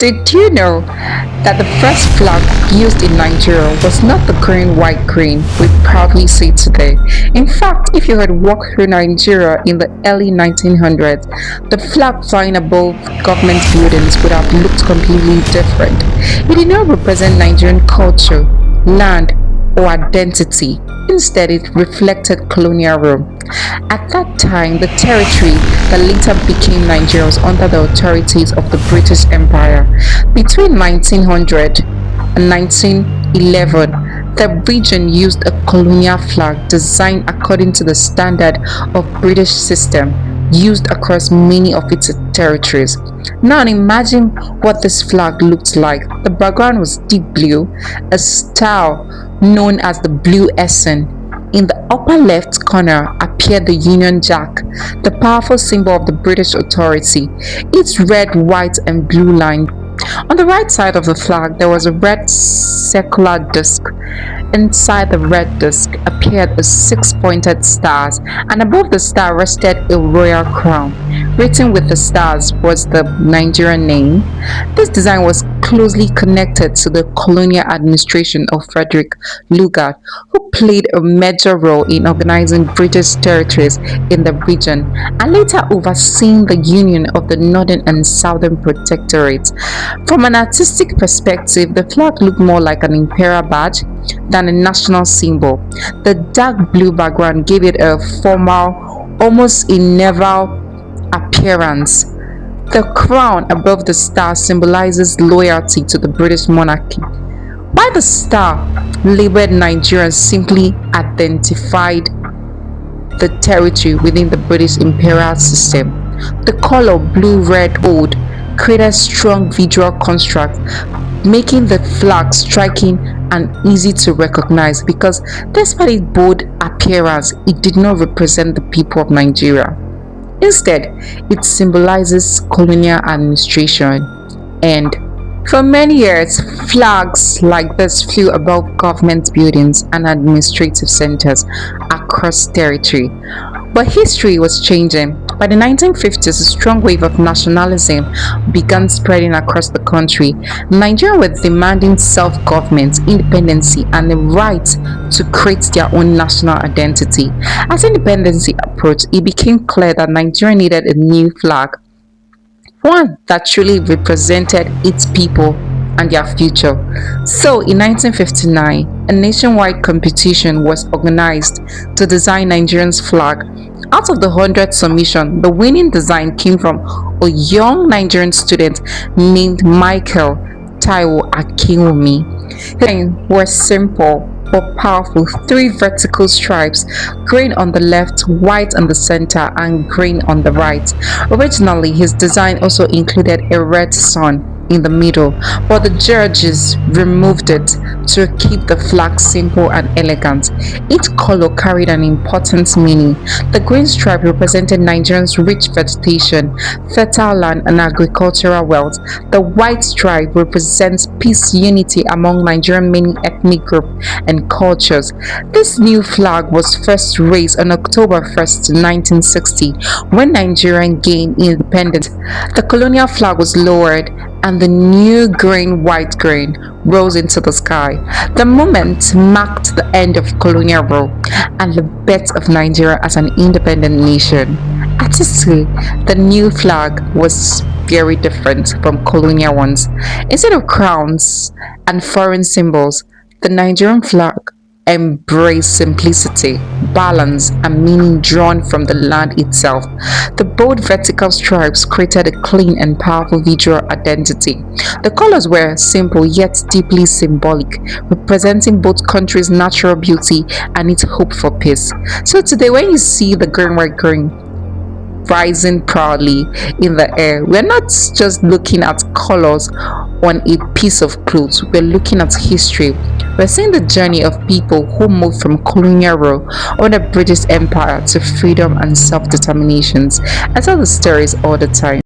Did you know that the first flag used in Nigeria was not the green, white, green we proudly see today? In fact, if you had walked through Nigeria in the early 1900s, the flag flying above government buildings would have looked completely different. It did not represent Nigerian culture, land, or identity. Instead, it reflected colonial rule. At that time, the territory that later became Nigeria was under the authorities of the British Empire. Between 1900 and 1911, the region used a colonial flag designed according to the standard of British system used across many of its territories. Now imagine what this flag looked like. The background was deep blue, a style known as the blue Essen. In the upper left corner appeared the Union Jack, the powerful symbol of the British authority, its red, white, and blue line. On the right side of the flag, there was a red circular disc. Inside the red disc appeared a six-pointed stars, and above the star rested a royal crown. Written with the stars was the Nigerian name. This design was closely connected to the colonial administration of Frederick Lugard, who played a major role in organizing British territories in the region and later overseeing the union of the northern and southern protectorates. From an artistic perspective, the flag looked more like an imperial badge than a national symbol. The dark blue background gave it a formal, almost a naval appearance. The crown above the star symbolizes loyalty to the British monarchy, while the star labeled Nigeria simply identified the territory within the British imperial system. The color blue, red, gold created strong visual construct, making the flag striking and easy to recognize because despite its bold appearance, it did not represent the people of Nigeria. Instead, it symbolizes colonial administration. And for many years, flags like this flew above government buildings and administrative centers across territory. But history was changing. By the 1950s, a strong wave of nationalism began spreading across the country. Nigerians were demanding self-government, independence, and the right to create their own national identity. As independence approached, it became clear that Nigeria needed a new flag, one that truly represented its people and their future. So in 1959, a nationwide competition was organized to design Nigeria's flag. Out of the 100 submissions, the winning design came from a young Nigerian student named Michael Taiwo Akinwumi. His design was simple but powerful: three vertical stripes, green on the left, white on the center, and green on the right. Originally, his design also included a red sun in the middle, but the judges removed it to keep the flag simple and elegant. Each color carried an important meaning. The green stripe represented Nigeria's rich vegetation, fertile land, and agricultural wealth. The white stripe represents peace, unity among Nigerian many ethnic groups and cultures. This new flag was first raised on October 1st, 1960, when Nigeria gained independence. The colonial flag was lowered and the new green, white, green rose into the sky. The moment marked the end of colonial rule and the birth of Nigeria as an independent nation. Artistically, the new flag was very different from colonial ones. Instead of crowns and foreign symbols, the Nigerian flag embraced simplicity, balance, and meaning drawn from the land itself. The bold vertical stripes created a clean and powerful visual identity. The colors were simple yet deeply symbolic, representing both countries' natural beauty and its hope for peace. So today, when you see the green, white, green rising proudly in the air, we're not just looking at colors on a piece of cloth, we're looking at history. We're seeing the journey of people who moved from colonial rule under the British Empire to freedom and self-determination. I tell the stories all the time.